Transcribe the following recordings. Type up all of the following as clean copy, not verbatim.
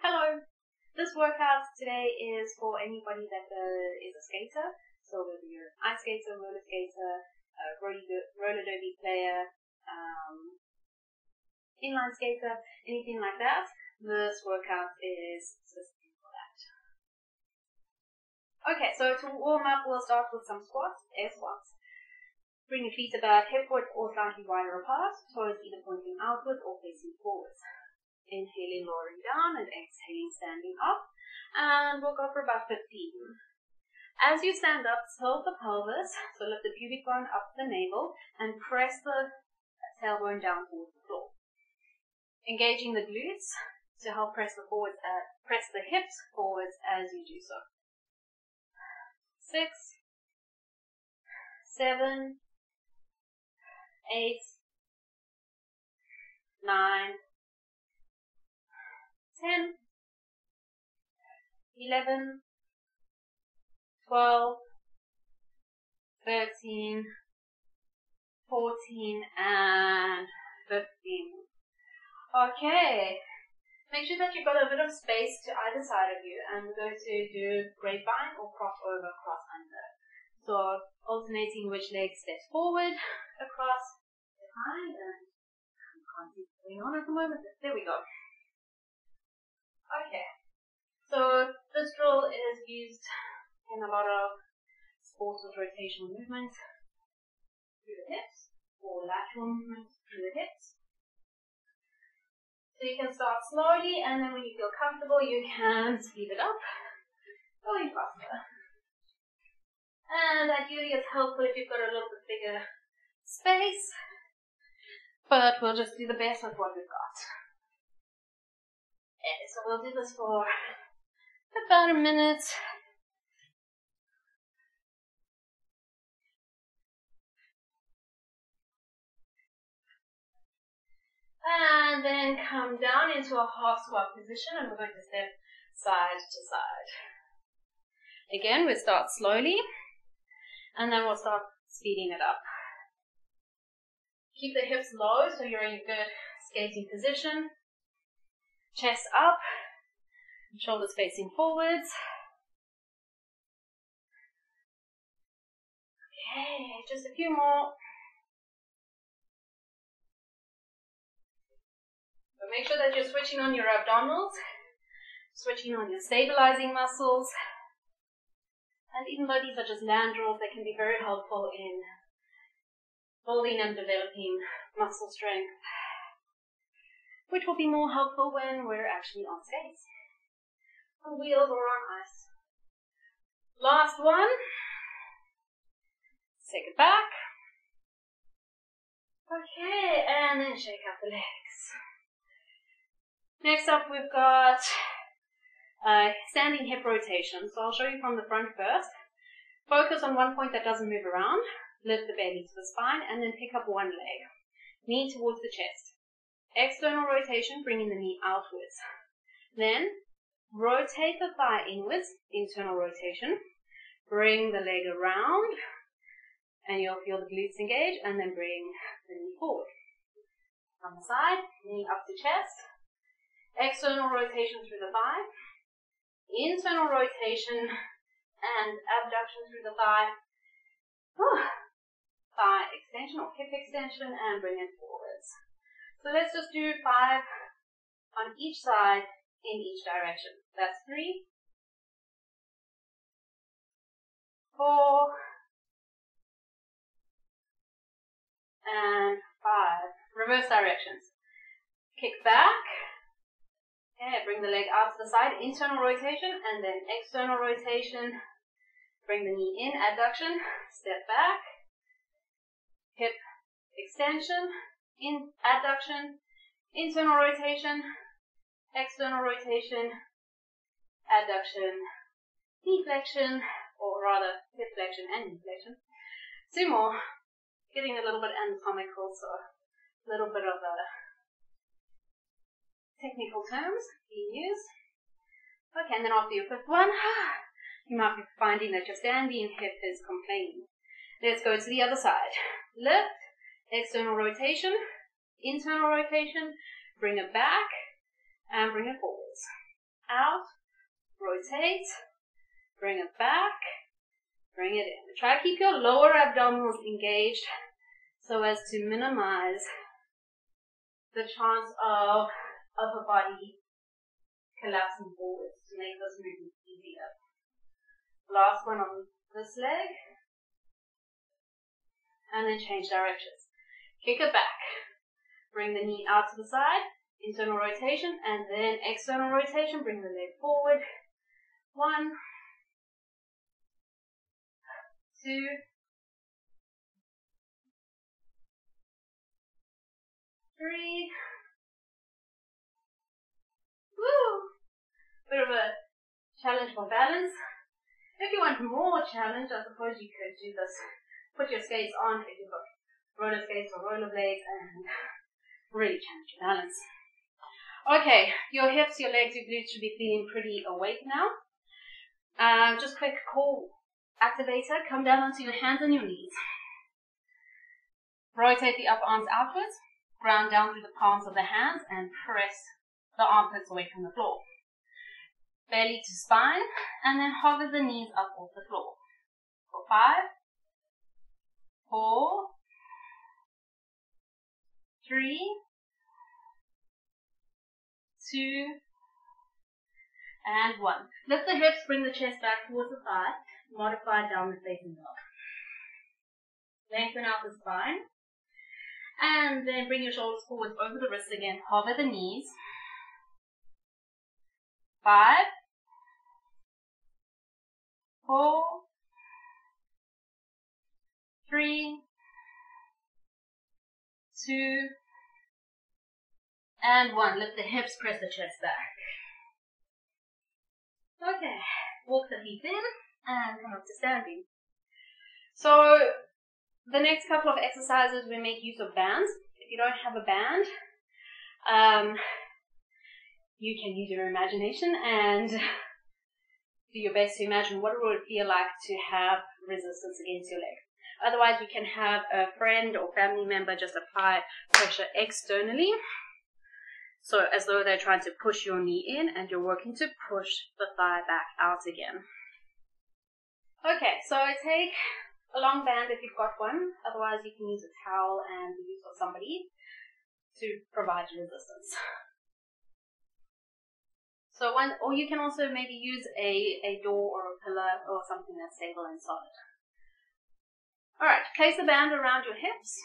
Hello! This workout today is for anybody that is a skater. So whether you're an ice skater, roller skater, roller derby player, inline skater, anything like that, this workout is specific for that. Okay, so to warm up, we'll start with some squats, air squats. Bring your feet about hip width or slightly wider apart, toes either pointing outwards or facing forwards. Inhaling, lowering down, and exhaling, standing up. And we'll go for about 15. As you stand up, tilt the pelvis, so lift the pubic bone up to the navel, and press the tailbone down towards the floor. Engaging the glutes to help press the hips forwards as you do so. 6, 7, 8, 9, 10, 11, 12, 13, 14, and 15. Okay, make sure that you've got a bit of space to either side of you, and we're going to do grapevine or crossover, cross under. So alternating which leg steps forward, across, behind, and I can't see what's going on at the moment. There we go. Okay, so this drill is used in a lot of sports with rotational movements through the hips or lateral movements through the hips. So you can start slowly, and then when you feel comfortable, you can speed it up, going faster. And ideally it's helpful if you've got a little bit bigger space, but we'll just do the best with what we've got. So we'll do this for about a minute. And then come down into a half squat position, and we're going to step side to side. Again, we'll start slowly, and then we'll start speeding it up. Keep the hips low so you're in a good skating position. Chest up, shoulders facing forwards. Okay, just a few more. So make sure that you're switching on your abdominals, switching on your stabilizing muscles. And even though these are just land drills, they can be very helpful in building and developing muscle strength, which will be more helpful when we're actually on skates, on wheels or on ice. Last one. Take it back. Okay, and then shake out the legs. Next up, we've got standing hip rotation. So I'll show you from the front first. Focus on one point that doesn't move around. Lift the belly to the spine, and then pick up one leg. Knee towards the chest. External rotation, bringing the knee outwards. Then, rotate the thigh inwards, internal rotation. Bring the leg around, and you'll feel the glutes engage, and then bring the knee forward. On the side, knee up to chest. External rotation through the thigh. Internal rotation and abduction through the thigh. Thigh extension or hip extension, and bring it forwards. So let's just do 5 on each side in each direction. That's 3, 4, and 5. Reverse directions. Kick back. Okay, bring the leg out to the side. Internal rotation, and then external rotation. Bring the knee in, adduction. Step back. Hip extension. In adduction, internal rotation, external rotation, adduction, knee flexion, or rather hip flexion and knee flexion. 2 more, getting a little bit anatomical, so a little bit of technical terms being used. Okay, and then after your 5th one, you might be finding that your standing hip is complaining. Let's go to the other side. Lift. External rotation, internal rotation, bring it back, and bring it forwards. out, rotate, bring it back, bring it in. Try to keep your lower abdominals engaged so as to minimize the chance of upper body collapsing forwards to make this movement easier. Last one on this leg. And then change directions. Kick it back. Bring the knee out to the side. Internal rotation and then external rotation. Bring the leg forward. 1, 2, 3. Woo! Bit of a challenge for balance. If you want more challenge, I suppose you could do this. Put your skates on if you've got roller skates or roller blades and really challenge your balance. Okay, your hips, your legs, your glutes should be feeling pretty awake now. Just quick core activator. Come down onto your hands and your knees. Rotate the upper arms outwards. Ground down through the palms of the hands and press the armpits away from the floor. Belly to spine and then hover the knees up off the floor. For 5, 4, 3, 2, and 1. Lift the hips, bring the chest back towards the thigh. Modify downward facing dog. Lengthen out the spine. And then bring your shoulders forward over the wrists again. Hover the knees. 5, 4, 3, 2, and 1. Lift the hips, press the chest back. Okay, walk the feet in and come up to standing. So the next couple of exercises we make use of bands. If you don't have a band, you can use your imagination and do your best to imagine what it would feel like to have resistance against your leg. Otherwise, you can have a friend or family member just apply pressure externally. So as though they're trying to push your knee in and you're working to push the thigh back out again. Okay, so take a long band if you've got one. Otherwise, you can use a towel and use for somebody to provide resistance. So or you can also maybe use a door or a pillar or something that's stable and solid. Alright, place the band around your hips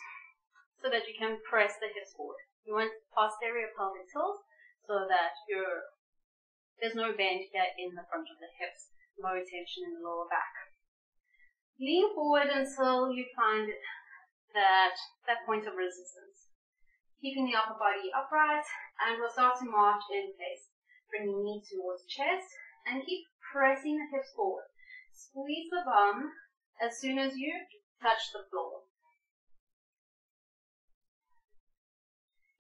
so that you can press the hips forward. You want posterior pelvic tilt so that there's no bend here in the front of the hips, no tension in the lower back. Lean forward until you find that point of resistance. Keeping the upper body upright, and we'll start to march in place. Bring the knee towards the chest and keep pressing the hips forward. Squeeze the bum as soon as you touch the floor.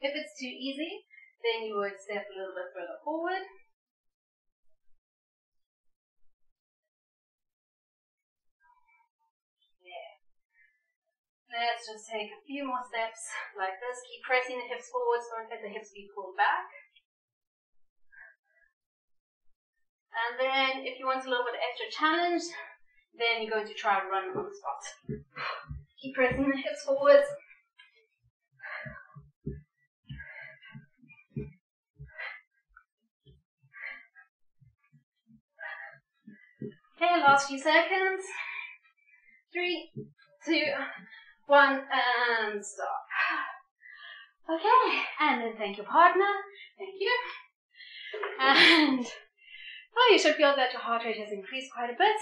If it's too easy, then you would step a little bit further forward. Yeah. Let's just take a few more steps like this. Keep pressing the hips forward, so don't let the hips be pulled back. And then if you want a little bit of extra challenge, then you're going to try to run on the spot. Keep pressing the hips forward. Okay, last few seconds. 3, 2, 1, and stop. Okay, and then thank your partner. Thank you. And you should feel that your heart rate has increased quite a bit.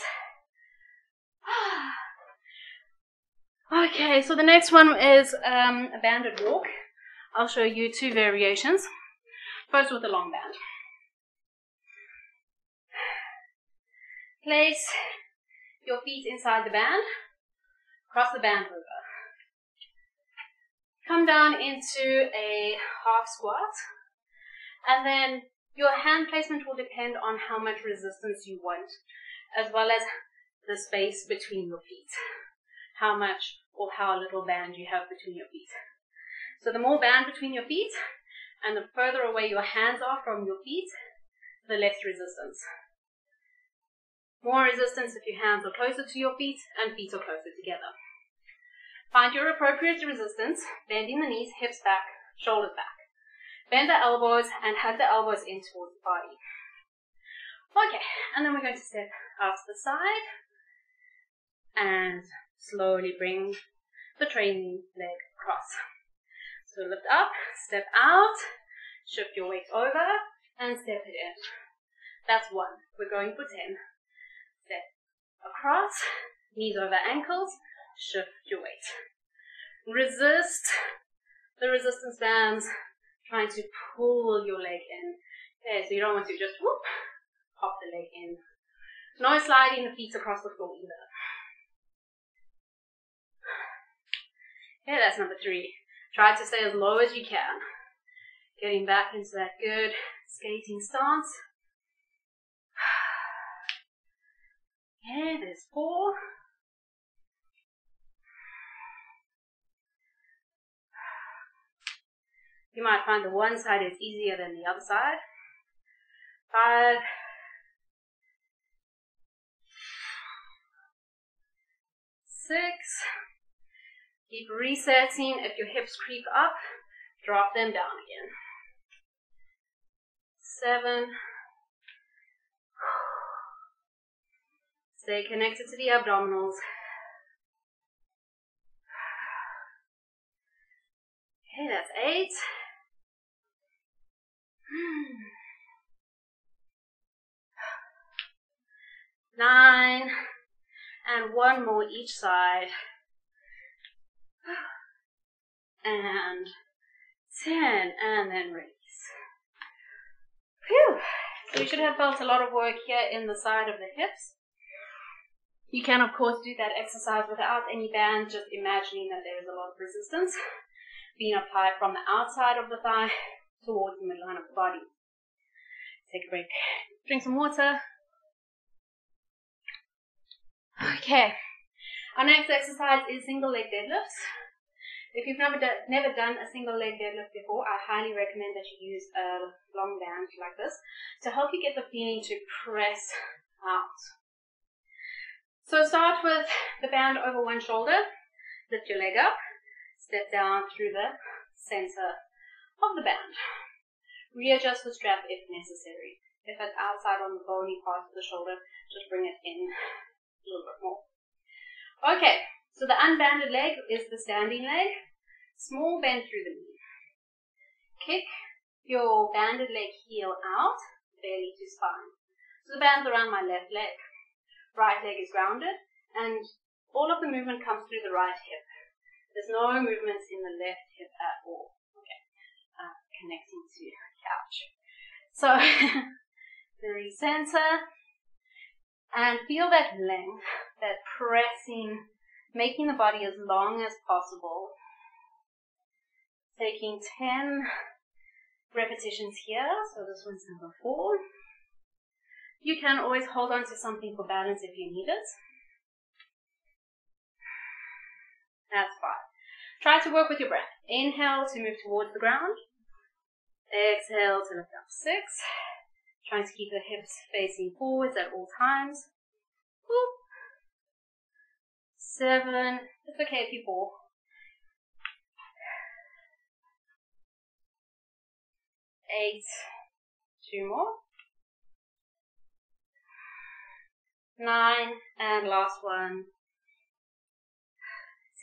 Okay, so the next one is a banded walk. I'll show you 2 variations. First with a long band. Place your feet inside the band. Cross the band over. Come down into a half squat. And then your hand placement will depend on how much resistance you want, as well as the space between your feet. How much or how little band you have between your feet. So the more band between your feet, and the further away your hands are from your feet, the less resistance. More resistance if your hands are closer to your feet and feet are closer together. Find your appropriate resistance, bending the knees, hips back, shoulders back. Bend the elbows and hug the elbows in towards the body. Okay, and then we're going to step out to the side and slowly bring the training leg across. So lift up, step out, shift your weight over, and step it in. That's 1. We're going for 10. Step across, knees over ankles, shift your weight. Resist the resistance bands, trying to pull your leg in. Okay, so you don't want to just whoop, pop the leg in. No sliding the feet across the floor either. Okay, that's number 3. Try to stay as low as you can. Getting back into that good skating stance. Okay, there's 4. You might find the one side is easier than the other side. 5. 6. Keep resetting. If your hips creep up, drop them down again. 7. Stay connected to the abdominals. Okay, that's 8. 9. And 1 more each side. And 10, and then release. Phew. So you should have felt a lot of work here in the side of the hips. You can of course do that exercise without any band, just imagining that there is a lot of resistance being applied from the outside of the thigh towards the midline of the body. Take a break, drink some water. Okay, our next exercise is single leg deadlifts. If you've never done a single leg deadlift before, I highly recommend that you use a long band like this to help you get the feeling to press out. So start with the band over one shoulder, lift your leg up, step down through the center of the band. Readjust the strap if necessary. If it's outside on the bony part of the shoulder, just bring it in a little bit more. Okay, so the unbanded leg is the standing leg. Small bend through the knee. Kick your banded leg heel out, belly to spine. So the band's around my left leg. Right leg is grounded, and all of the movement comes through the right hip. There's no movements in the left hip at all. Okay, connecting to couch. So, recenter, and feel that length, that pressing, making the body as long as possible. Taking 10 repetitions here, so this one's number 4. You can always hold on to something for balance if you need it. That's 5. Try to work with your breath. Inhale to move towards the ground. Exhale to lift up. 6. Trying to keep the hips facing forwards at all times. 7. It's okay if you fall. 8. 2 more. 9, and last one.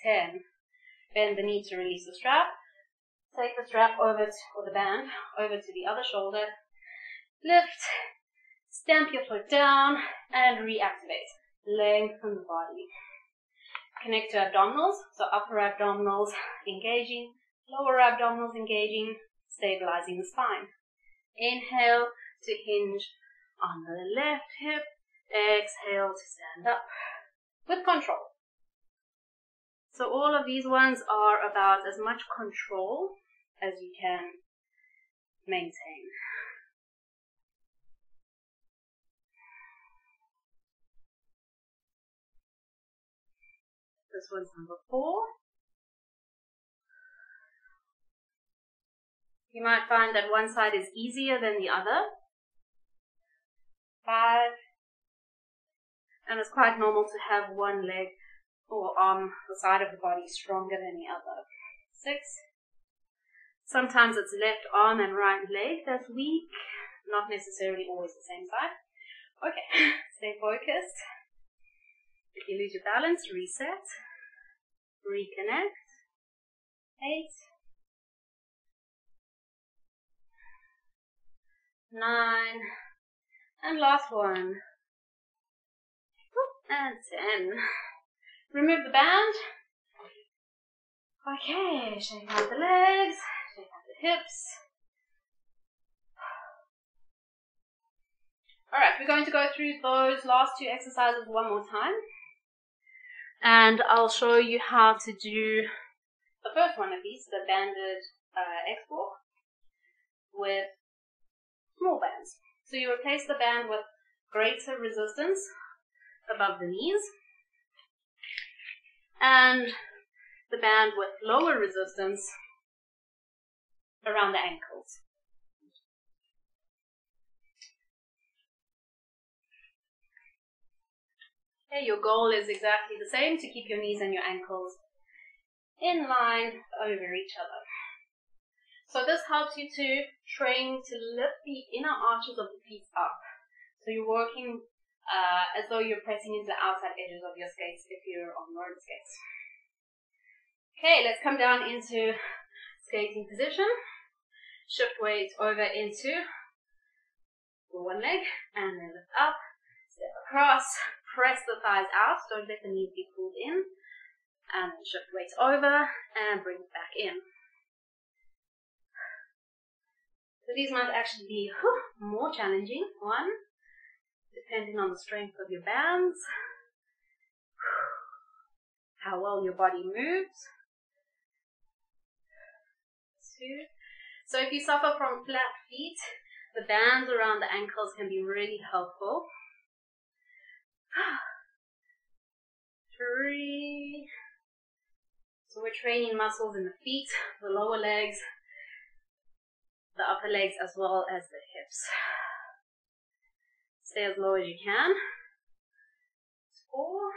10. Bend the knee to release the strap. Take the strap over or the band over to the other shoulder. Lift, stamp your foot down, and reactivate. Lengthen the body. Connect to abdominals, so upper abdominals engaging, lower abdominals engaging, stabilizing the spine. Inhale to hinge on the left hip. Exhale to stand up with control. So all of these ones are about as much control as you can maintain. This one's number 4. You might find that one side is easier than the other. 5. And it's quite normal to have one leg or arm, the side of the body, stronger than the other. 6. Sometimes it's left arm and right leg that's weak, not necessarily always the same side. Okay, stay focused. If you lose your balance, reset, reconnect. 8, 9, and last one, and 10. Remove the band. Okay, shake out the legs, shake out the hips. Alright, we're going to go through those last 2 exercises one more time. And I'll show you how to do the first one of these, the banded export, with small bands. So you replace the band with greater resistance above the knees, and the band with lower resistance around the ankles. Okay, your goal is exactly the same, to keep your knees and your ankles in line over each other. So this helps you to train to lift the inner arches of the feet up. So you're working as though you're pressing into the outside edges of your skates if you're on roller skates. Okay, let's come down into skating position. Shift weight over into one leg and then lift up, step across, press the thighs out, don't let the knees be pulled in, and then shift weight over and bring it back in. So these might actually be more challenging, one, depending on the strength of your bands, how well your body moves. 2. So if you suffer from flat feet, the bands around the ankles can be really helpful. 3. So we're training muscles in the feet, the lower legs, the upper legs, as well as the hips. Stay as low as you can. 4.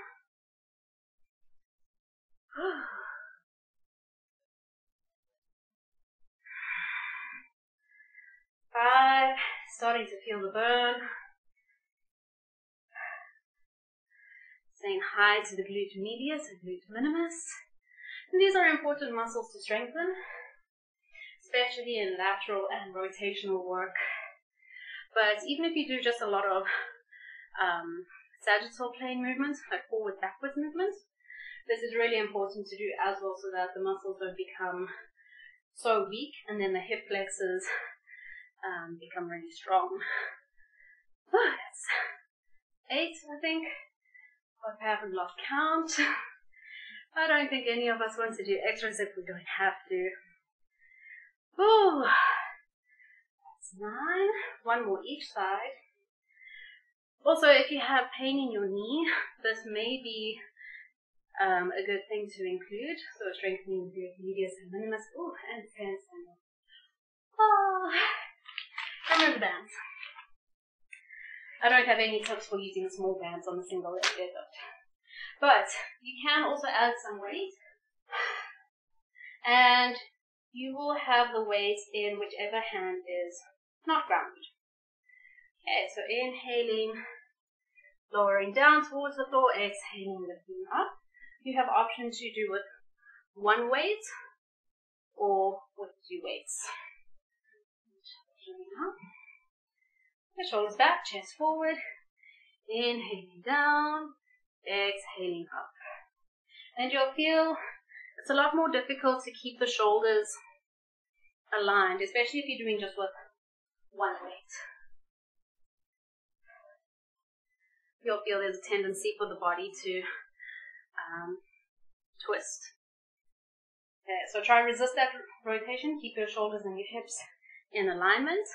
5. Starting to feel the burn. Saying hi to the glute medius and glute minimus. And these are important muscles to strengthen, especially in lateral and rotational work. But even if you do just a lot of sagittal plane movements, like forward-backwards movements, this is really important to do as well, so that the muscles don't become so weak and then the hip flexors become really strong. That's 8, I think. Hope I haven't lost count. I don't think any of us want to do extras if we don't have to. Ooh, that's 9. One more each side. Also, if you have pain in your knee, this may be a good thing to include. So strengthening the glute medius and minimus. Ooh, and stand up. Oh, remove the bands. I don't have any tips for using small bands on the single leg deadlift. But you can also add some weight, and you will have the weight in whichever hand is not grounded. Okay, so inhaling, lowering down towards the floor, exhaling, lifting up. You have options to do with one weight or with 2 weights. The shoulders back, chest forward, inhaling down, exhaling up. And you'll feel it's a lot more difficult to keep the shoulders aligned, especially if you're doing just with one weight. You'll feel there's a tendency for the body to twist. Okay, so try and resist that rotation. Keep your shoulders and your hips in alignment.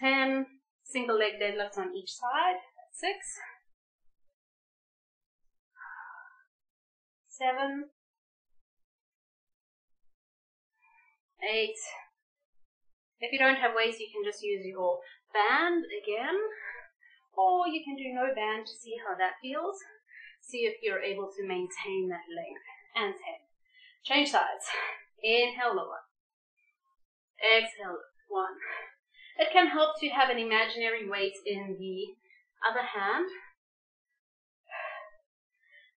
10 single leg deadlifts on each side. 6. 7. 8. If you don't have weights, you can just use your band again, or you can do no band to see how that feels. See if you're able to maintain that length. And 10. Change sides. Inhale, lower. Exhale, 1. It can help to have an imaginary weight in the other hand.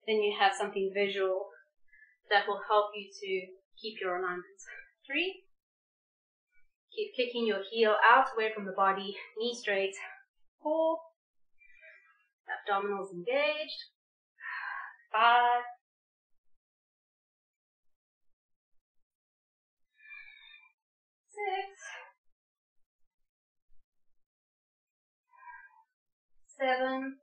Then you have something visual that will help you to keep your alignment. 3. Keep kicking your heel out away from the body, knee straight. 4. Abdominals engaged. 5. 6. 7.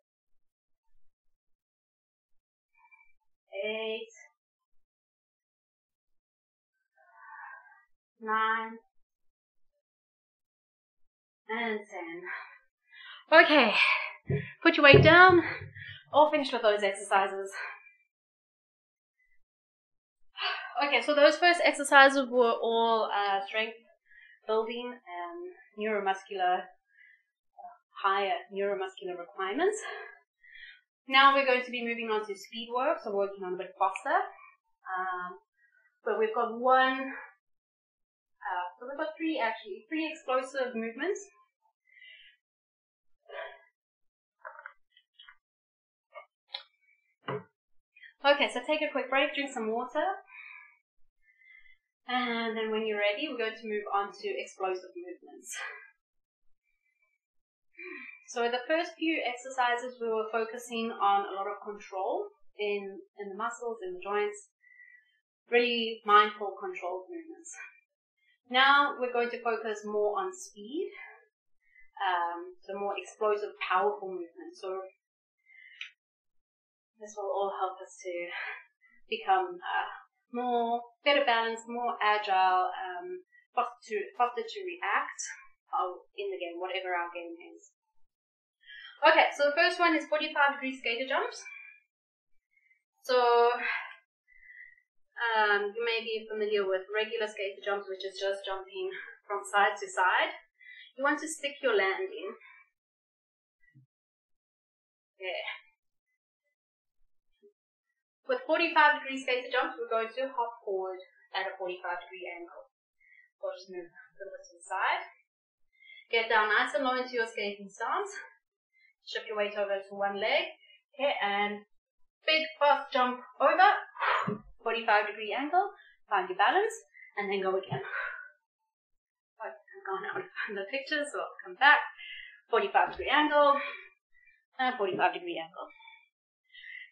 8. 9. And 10. Okay, put your weight down. All finished with those exercises. Okay, so those first exercises were all strength building and neuromuscular, higher neuromuscular requirements. Now we're going to be moving on to speed work, so working on a bit faster. But we've got three explosive movements. Okay, so take a quick break, drink some water. And then when you're ready, we're going to move on to explosive movements. So the first few exercises, we were focusing on a lot of control in the muscles, in the joints, really mindful controlled movements. Now we're going to focus more on speed, so more explosive, powerful movements. So this will all help us to become better balanced, more agile, faster to react in the game, whatever our game is. Okay, so the first one is 45-degree skater jumps. So you may be familiar with regular skater jumps, which is just jumping from side to side. You want to stick your landing. There. With 45-degree skater jumps, we're going to hop forward at a 45-degree angle. So just move a little bit to the side. Get down nice and low into your skating stance. Shift your weight over to one leg. Okay, and big fast jump over. 45-degree angle. Find your balance, and then go again. Okay, I've gone out of the picture, so I'll come back. 45-degree angle, and 45-degree angle.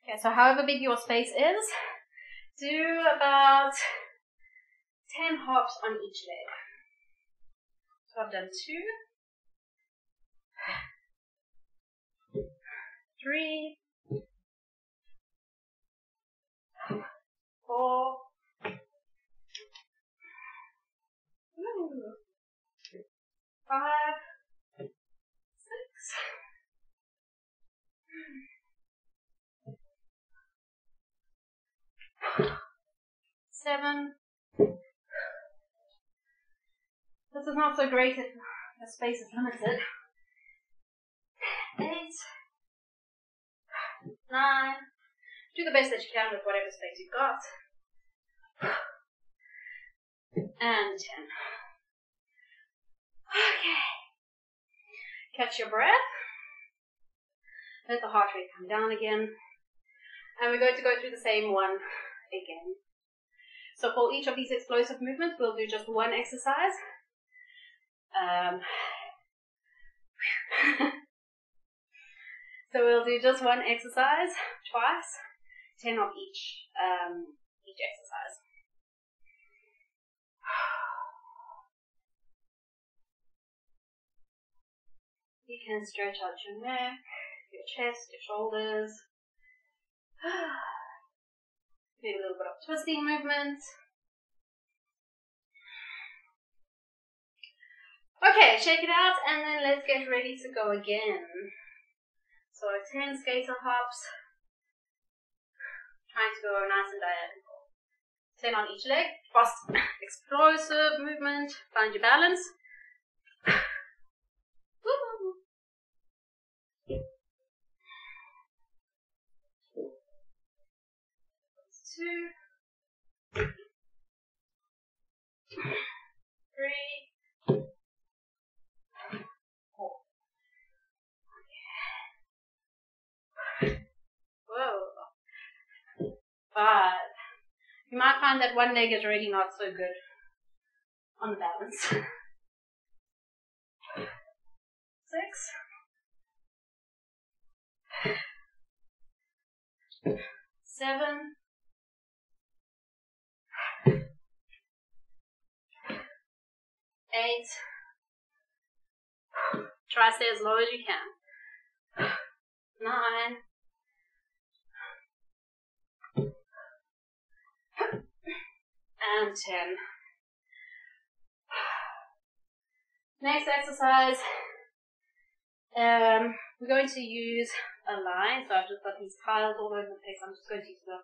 Okay, so however big your space is, do about 10 hops on each leg. So I've done 2, 3, 4, 5, 6, 7. This is not so great if the space is limited. 8, 9. Do the best that you can with whatever space you've got. And 10. Okay. Catch your breath. Let the heart rate come down again. And we're going to go through the same one again. So for each of these explosive movements, we'll do just one exercise. So we'll do just one exercise twice, 10 of each exercise. You can stretch out your neck, your chest, your shoulders. Maybe a little bit of twisting movement. Okay, shake it out and then let's get ready to go again. So 10 skater hops. Trying to go nice and diagonal. 10 on each leg. Fast, explosive movement. Find your balance. 2, 3, 4. Whoa. 5. You might find that one leg is already not so good on the balance. 6, 7, 8. Try to stay as low as you can. 9. And 10. Next exercise, we're going to use a line. So I've just got these tiles all over the place. I'm just going to use the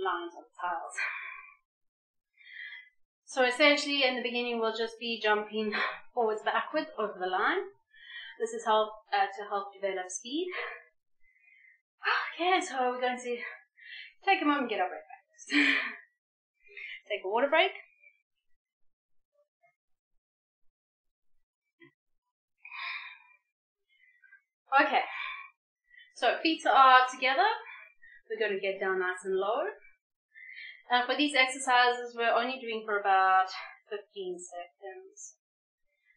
lines of the tiles. So essentially in the beginning we'll just be jumping forwards, backwards over the line. This is to help develop speed. Okay, so we're going to take a moment and get our breath back. Take a water break. Okay, so feet are together. We're going to get down nice and low. And for these exercises, we're only doing for about 15 seconds.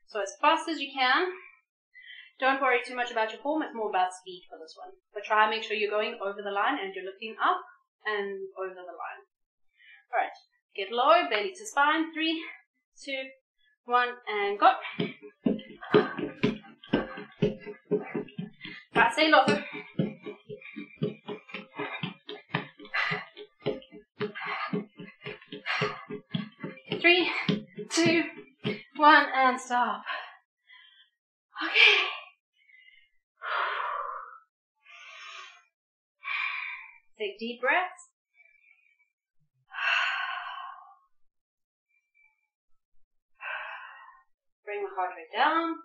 So as fast as you can. Don't worry too much about your form, it's more about speed for this one. But try and make sure you're going over the line and you're looking up and over the line. Alright, get low, belly to spine. 3, 2, 1, and go. Right, stay low. 3, 2, 1, and stop. Okay. Take deep breaths. Bring the heart rate down.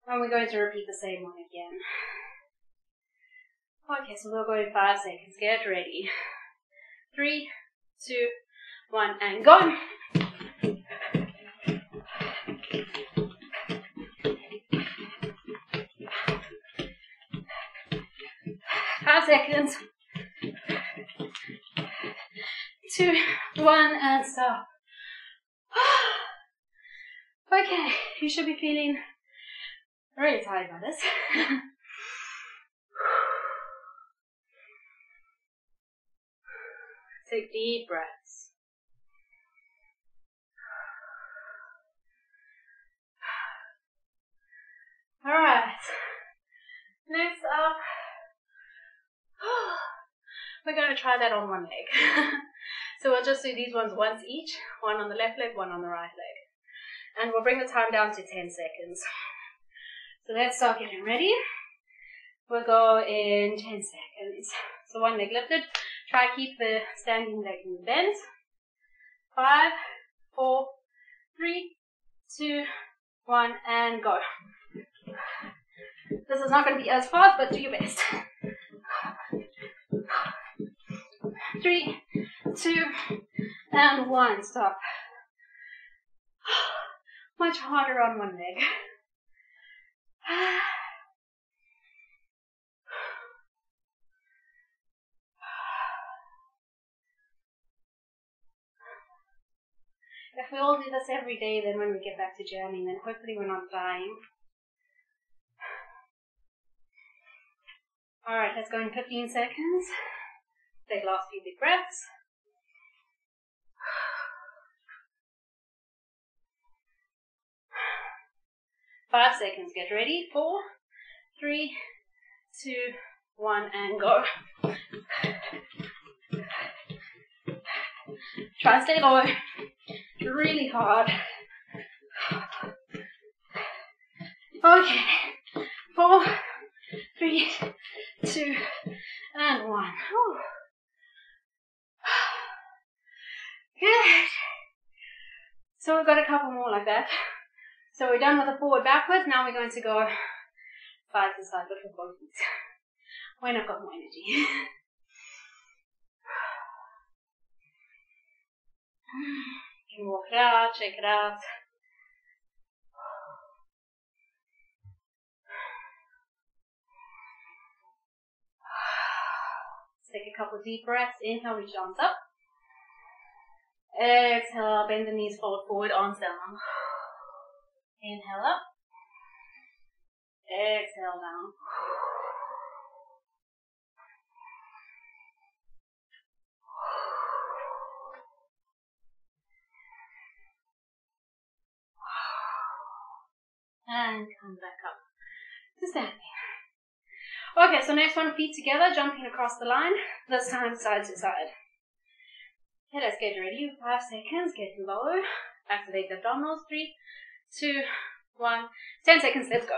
And we're going to repeat the same one again. Okay, so we'll go in 5 seconds. Get ready. 3, 2, 1, and go. 5 seconds. 2, 1, and stop. Okay, you should be feeling really tired by this. Take deep breaths. Alright, next up, we're going to try that on one leg. So we'll just do these ones once each, one on the left leg, one on the right leg. And we'll bring the time down to 10 seconds. So let's start getting ready. We'll go in 10 seconds. So one leg lifted. Try to keep the standing leg in the bend. 5, 4, 3, 2, 1, and go. This is not going to be as fast, but do your best. 3, 2, and 1. Stop. Much harder on one leg. If we all do this every day, then when we get back to jamming, then hopefully we're not dying. Alright, let's go in 15 seconds. Take last few deep breaths. Five seconds, get ready. 4, 3, 2, 1, and go. Try to stay low. Really hard. Okay. 4, 3, 2, and 1. Whew. Good. So we've got a couple more like that. So we're done with the forward backward. Now we're going to go side to side with both feet. when I've got more energy. You can walk it out, shake it out. Take a couple of deep breaths. Inhale, reach arms up. Exhale, bend the knees forward, arms down. Inhale up. Exhale down. And come back up to standing. Okay, so next one, feet together, jumping across the line, this time side to side. Okay, let's get ready. 5 seconds, get low, activate the abdominals. 3, 2, 1, 10 seconds, let's go.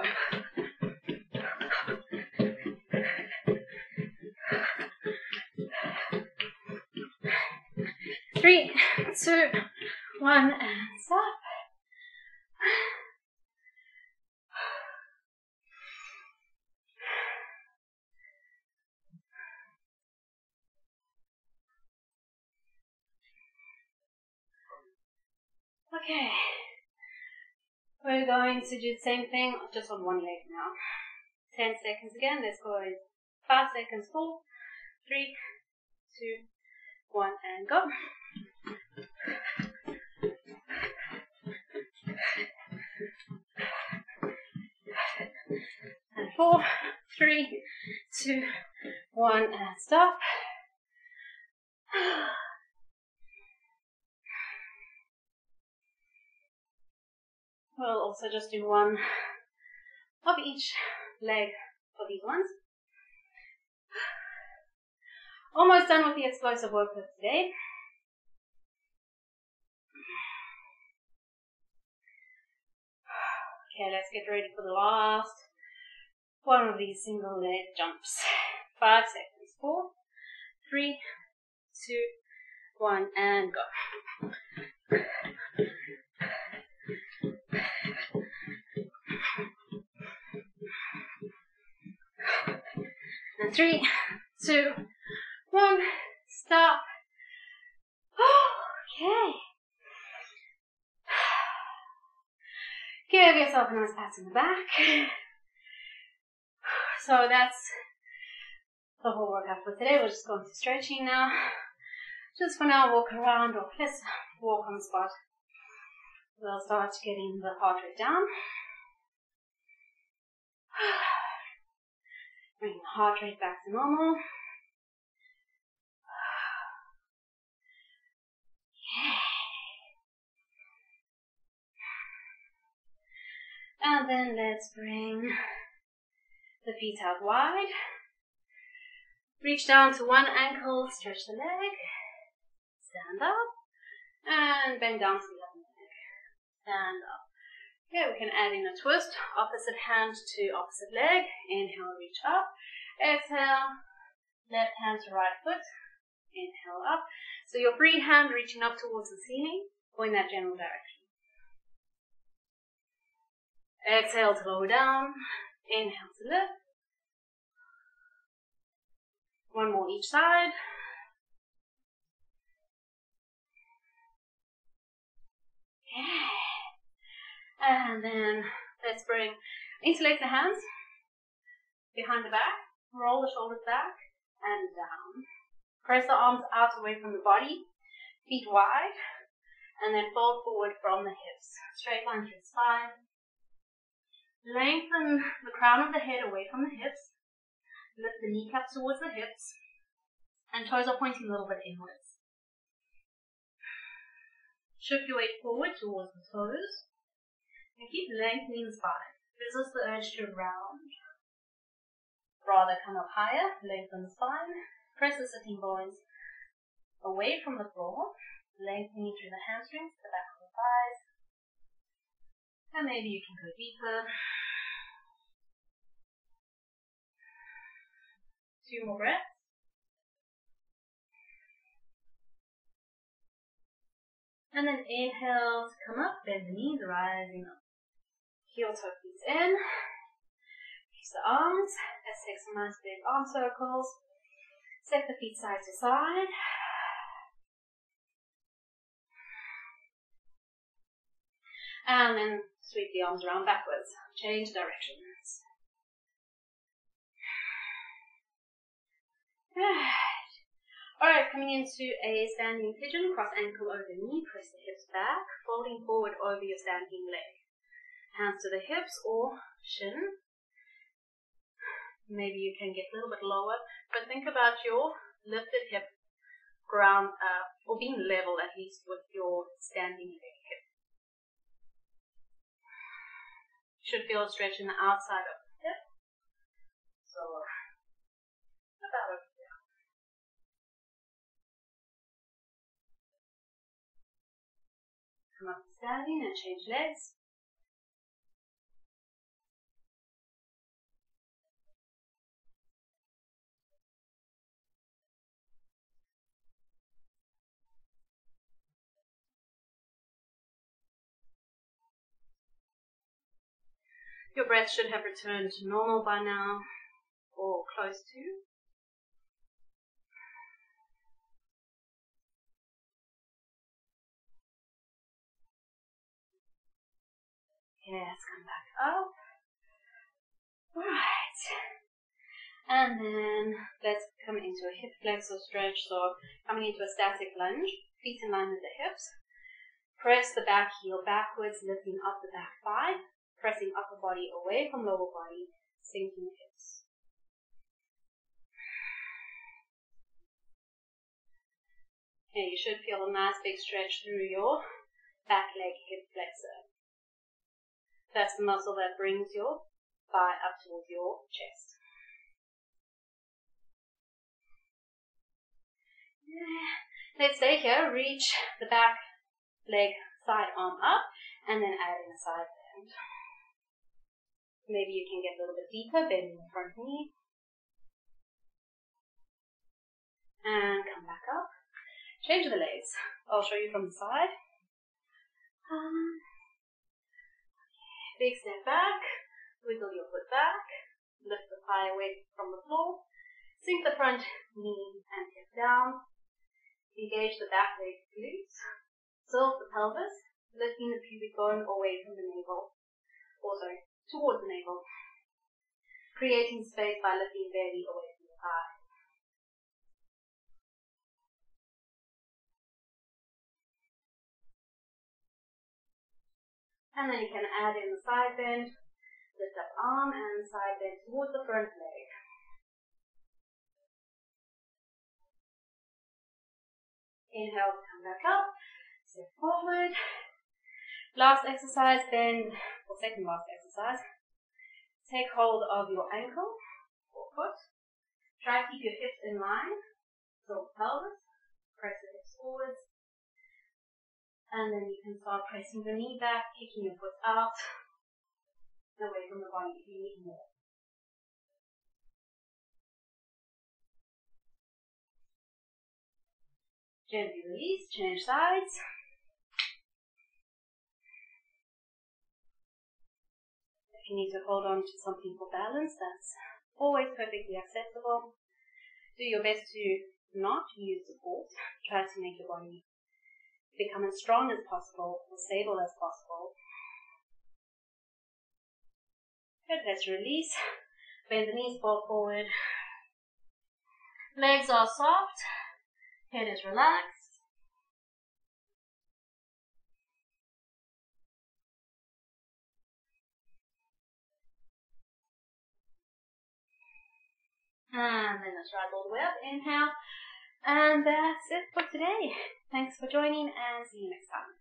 3, 2, 1, and stop. Okay, we're going to do the same thing just on one leg now. 10 seconds again, let's go in 5 seconds, 4, 3, 2, 1, and go. And 4, 3, 2, 1, and stop. We'll also just do one of each leg for these ones. Almost done with the explosive work for today. Okay, let's get ready for the last one of these single leg jumps. 5 seconds. 4, 3, 2, 1, and go. And 3, 2, 1, stop. Okay. Give yourself a nice pat on the back. So that's the whole workout for today. We're just going to stretching now. Just for now, walk around, or let's walk on the spot. We'll start getting the heart rate down. Bring the heart rate back to normal. And then let's bring the feet out wide. Reach down to one ankle, stretch the leg, stand up, and bend down to the other leg. Stand up. Okay, we can add in a twist, opposite hand to opposite leg. Inhale, reach up. Exhale, left hand to right foot. Inhale up. So your free hand reaching up towards the ceiling, or in that general direction. Exhale to lower down. Inhale to lift. One more each side. Okay. And then let's interlace the hands behind the back. Roll the shoulders back and down. Press the arms out away from the body. Feet wide. And then fold forward from the hips. Straight line through the spine. Lengthen the crown of the head away from the hips. Lift the kneecaps towards the hips. And toes are pointing a little bit inwards. Shift your weight forward towards the toes. And keep lengthening the spine. Resist the urge to round. Rather come up higher. Lengthen the spine. Press the sitting bones away from the floor. Lengthening through the hamstrings, the back of the thighs. And maybe you can go deeper. 2 more breaths. And then inhale to come up, bend the knees, rising up. Heel toe feet in. Release the arms. Let's take some nice big arm circles. Step the feet side to side. And then sweep the arms around backwards. Change directions. Alright, coming into a standing pigeon, cross ankle over knee, press the hips back, folding forward over your standing leg. Hands to the hips or shin. Maybe you can get a little bit lower, but think about your lifted hip ground, or being level at least with your standing leg hip. You should feel a stretch in the outside of the hip. So, about over there. Come up to standing and change legs. Your breath should have returned to normal by now, or close to. Yes, come back up. Right. And then let's come into a hip flexor stretch. So coming into a static lunge, feet in line with the hips. Press the back heel backwards, lifting up the back thigh. Pressing upper body away from lower body, sinking hips. Okay, you should feel a nice big stretch through your back leg hip flexor. That's the muscle that brings your thigh up towards your chest. Let's stay here, reach the back leg side arm up, and then add in a side bend. Maybe you can get a little bit deeper, bending the front knee. And come back up. Change the legs. I'll show you from the side. Big step back. Wiggle your foot back. Lift the thigh away from the floor. Sink the front knee and hip down. Engage the back leg glutes. Tilt the pelvis, lifting the pubic bone away from the navel. Also, towards the navel, creating space by lifting belly away from the thigh. And then you can add in the side bend, lift up arm and side bend towards the front leg. Inhale, come back up, step forward. Last exercise then, or second last exercise, take hold of your ankle or foot. Try to keep your hips in line, tilt the pelvis, press the hips forwards, and then you can start pressing the knee back, kicking your foot out, away from the body if you need more. Gently release, change sides. If you need to hold on to something for balance, that's always perfectly acceptable. Do your best to not use support. Try to make your body become as strong as possible, as stable as possible. Good, let's release. Bend the knees, fall forward. Legs are soft. Head is relaxed. And then let's rise all the way up. Inhale. And that's it for today. Thanks for joining and see you next time.